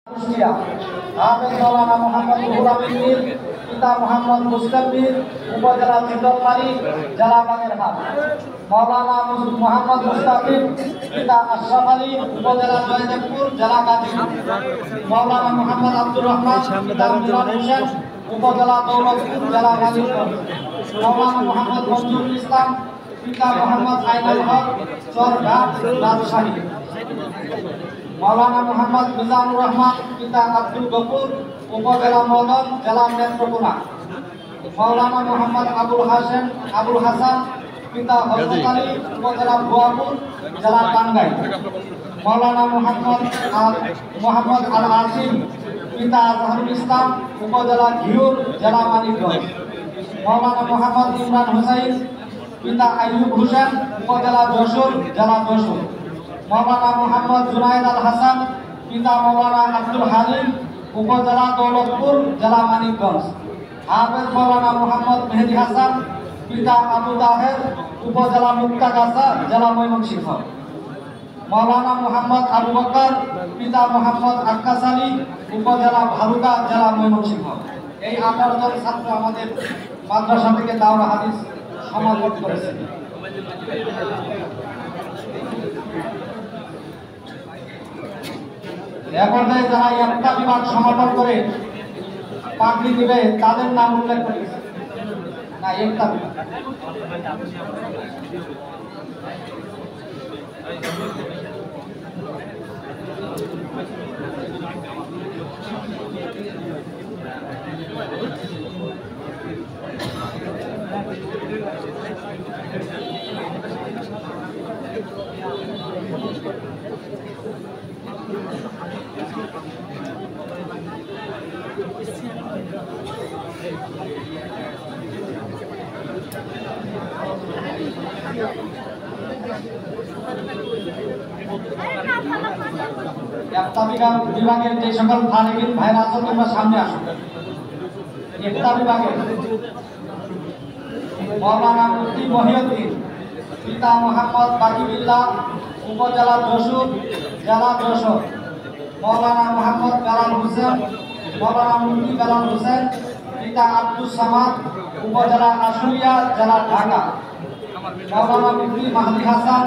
কুষ্টিয়া হাফেজ মাওলানা মোহাম্মদ রুহুল আমিন মীর, পিতা মোহাম্মদ মুসলিম মীর, উপজেলা চিতলমারী, জেলা বাগেরহাট। মাওলানা মোহাম্মদ মুস্তাফিজ, পিতা আশরাফ আলী, উপজেলা জয়দেবপুর, জেলা গাজীপুর। মাওলানা মোহাম্মদ আব্দুর রহমান, পিতা মিলন হোসেন, উপজেলা দৌলতপুর, জেলা গাজীপুর। মাওলানা মোহাম্মদ মঞ্জুরুল ইসলাম, পিতা মোহাম্মদ আইনুল হক, চরঘাট, রাজশাহী। মাওলানা মোহাম্মদ মিজানুর রহমান, পিতা আব্দুল গফুর, উপজেলা মদন, জেলা নেত্রকোনা। মাওলানা মোহাম্মদ আবুল হাসান, পিতা হযরত আলী, উপজেলা ভুয়াপুর, জেলা টাঙ্গাইল। মাওলানা মোহাম্মদ আল আসিম, পিতা আজহারুল ইসলাম, উপজেলা ঘিওর, জেলা মানিকগঞ্জ। মাওলানা মোহাম্মদ ইমরান হোসাইন, পিতা আইয়ুব হোসেন, উপজেলা যশোর, জেলা যশোর। মাওলানা মোহাম্মদ জুনায়েদ আল হাসান, পিতা মাওলানা আব্দুল হালিম, উপজেলা দৌলতপুর, জেলা মানিকগঞ্জ। হাফেজ মাওলানা মোহাম্মদ মেহেদি হাসান, পিতা আবু তাহের, উপজেলা মুক্তাগাছা, জেলা ময়মনসিংহ। মাওলানা মোহাম্মদ আবু বকর, পিতা মোহাম্মদ আক্কাস আলী, উপজেলা ভালুকা, জেলা ময়মনসিংহ। এই 18 জন ছাত্র আমাদের মাদ্রাসা থেকে দাওরা হাদিস সমাপন করেছে। পর্যায়ে যারা একটা বিভাগ সমাপন করে পাগড়ি দিবে তাদের নাম উল্লেখ করেছে না। একটা বিভাগ বিভাগের যে সকল তালিবিন ভাইরা আছেন তোমরা সামনে আসুন। একটা বিভাগের মাওলানা মুফতি মহিউদ্দিন, পিতা মোহাম্মদ বাকিবিল্লাহ, উপজেলা যশোর, জেলা যশোর। মাওলানা মোহাম্মদ বেলাল হোসেন, মাওলানা মুফতি বেলাল হোসেন, পিতা আব্দুস সামাদ, উপজেলা আশুলিয়া, জেলা ঢাকা। মাওলানা মুফতি মাহদি হাসান,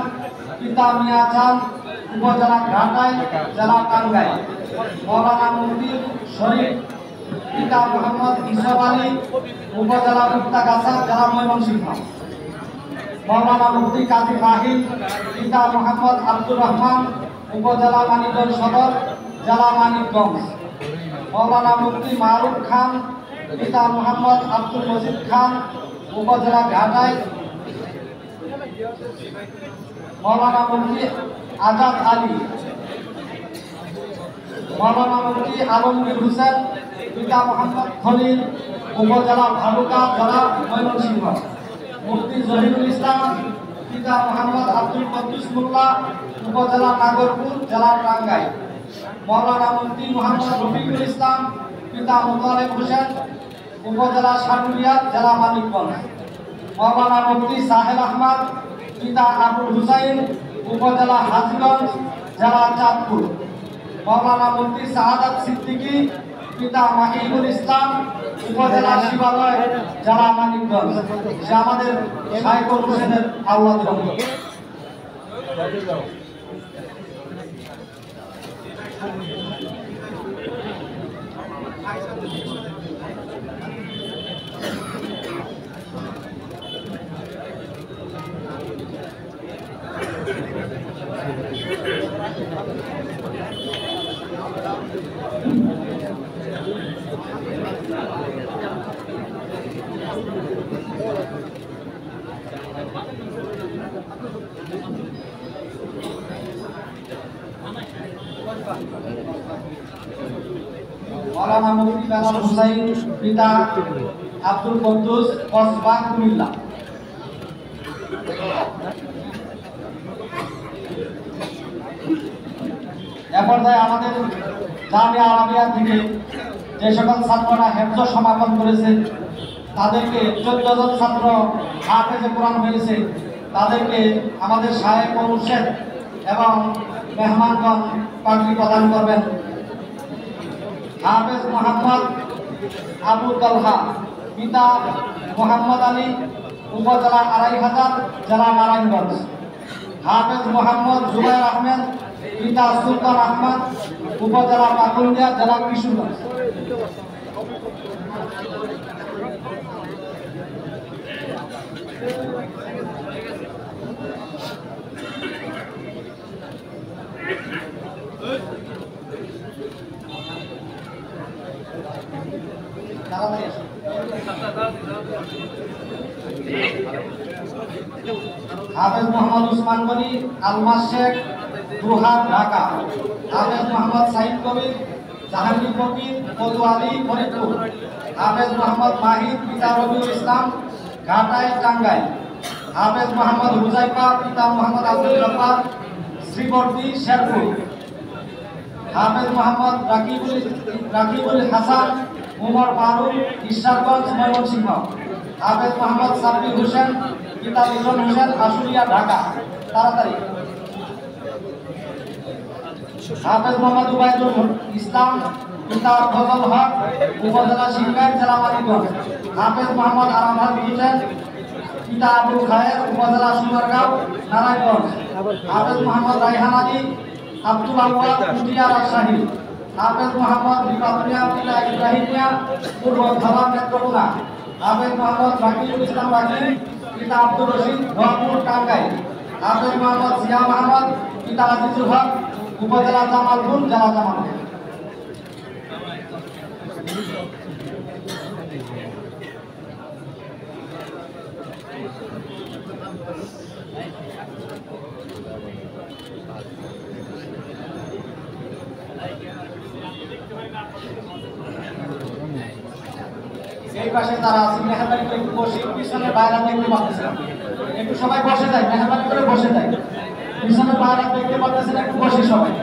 পিতা মিয়া চাঁদ, উপজেলা ঘাটাইল, জেলা টাঙ্গাইল। মাওলানা মুফতি শরীফ, পিতা মোহাম্মদ ইসব আলী, উপজেলা মুক্তাগাছা, জেলা ময়মনসিংহ। মাওলানা মুফতি কাজী ফাহিম, পিতা মোহাম্মদ আব্দুর রহমান, উপজেলা মানিকগঞ্জ সদর, জেলা মানিকগঞ্জ। মাওলানা মুফতি মারুফ খান, পিতা মোহাম্মদ আব্দুল মজিদ খান, উপজেলা ঘাটাইল। মাওলানা মুফতি আজাদ আলী, মাওলানা মুফতি আলমগীর হোসেন, পিতা মোহাম্মদ খলিল, উপজেলা ভালুকা, জেলা ময়মনসিংহ। মুফতি জহিরুল ইসলাম, পিতা মোহাম্মদ আব্দুল কুদ্দুস মোল্লা, উপজেলা নাগরপুর, জেলা টাঙ্গাইল। মাওলানা মুফতি মোহাম্মদ রফিকুল ইসলাম, পিতা মোতালেব হোসেন, উপজেলা সাটুরিয়া, জেলা মানিকগঞ্জ। মাওলানা মুফতি সাহেল আহমদ, পিতা আবুল হুসাইন, উপজেলা হাজীগঞ্জ, জেলা চাঁদপুর। মাওলানা মুফতি সাআদাত সিদ্দিকী, পিতা মাহিবুল ইসলাম, উপজেলা শিবালয়, জেলা মানিকগঞ্জ। সে আমাদের শাইখুল হোসেনের আওলাদের অন্তর্গত। মাওলানা মুফতি বেলাল হোসাইন, পিতা আব্দুল কুদ্দুস, কসবা, কুমিল্লা। পর্যায়ে আমাদের জামিয়া আরাবিয়া থেকে যে সকল ছাত্ররা হেফজ সমাপন করেছে তাদেরকে 14 জন ছাত্র হাফেজে কোরআন হয়েছে, তাদেরকে আমাদের শায়েখ ও মুর্শেদ এবং মেহমানগণ পাগড়ি প্রদান করবেন। হাফেজ মোহাম্মদ আবু তালহা পিতা মোহাম্মদ আলী উপজেলা ২৫০০ জেলা নারায়ণগঞ্জ। হাফেজ মোহাম্মদ জুবাইর আহমেদ পিতা সুলতান আহমদ উপজেলা পাকুন্দিয়া জেলা কিশোরগঞ্জ। হাফেজ মোহাম্মদ উসমান গনি আলমাস শেখ দুহার ঢাকা। হাফেজ মোহাম্মদ সাইদ কবির জাহাঙ্গীর ফকির কোতোয়ালি ফরিদপুর। হাফেজ মোহাম্মদ মাহিদ পিতা রবিউল ইসলাম ঘাটাইল টাঙ্গাইল। হাফেজ মোহাম্মদ হুজাইফা পিতা মোহাম্মদ আব্দুল জব্বার শ্রীবর্দী শেরপুর। হাফেজ মোহাম্মদ রাকিবুল হাসান উমর ফারুক ঈশ্বরগঞ্জ ময়মনসিংহ। হাফেজ মোহাম্মদ সাব্বির হোসেন পিতা মিলন হোসেন আশুলিয়া ঢাকা। তাড়াতাড়ি। হাফেজ মোহাম্মদ উবাইদুল ইসলাম পিতা ফজল হক উপজেলা সিংগাইর জেলা মানিকগঞ্জ। হাফেজ মোহাম্মদ আরাফাত হোসেন পিতা আবুল খায়ের উপজেলা সুনারগাঁও নারায়ণগঞ্জ। হাফেজ মোহাম্মদ রায়হান আলী আব্দুল আওয়াল কুষ্টিয়া রাজশাহী। হাফেজ মোহাম্মদ রিফাতুল্লাহ পিতা ইব্রাহিম মিয়া পূর্ব ধাবা নেত্রকোনা। হাফেজ মোহাম্মদ রাকিবুল ইসলাম রাকিব পিতা আব্দুর রশিদ রংপুর টাঙ্গাইল। হাফেজ মোহাম্মদ জিয়া মাহমদ পিতা আজিজুল হক উপজেলা জামালপুর জেলা জামালপুর। এই পাশে তারা আছে মেহরবানি করে একটু বসে পিছনে বাইরে দেখতে পাচ্ছেন, একটু সবাই বসে যায়, মেহরবানি করে বসে যায়। পিছনে বাইরে দেখতে পাচ্ছেন, একটু বসে সবাই।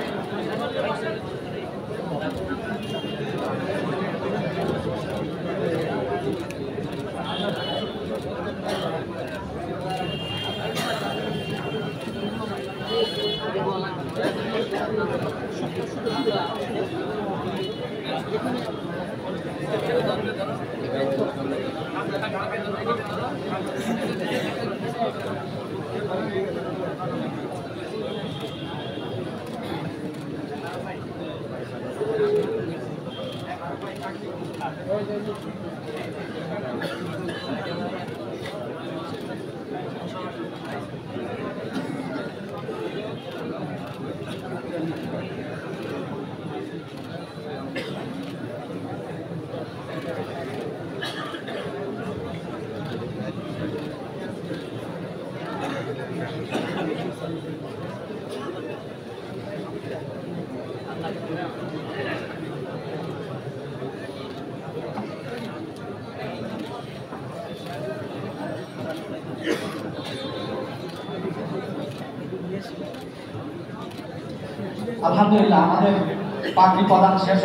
আলহামদুলিল্লাহ আমাদের পাখি প্রদান শেষ।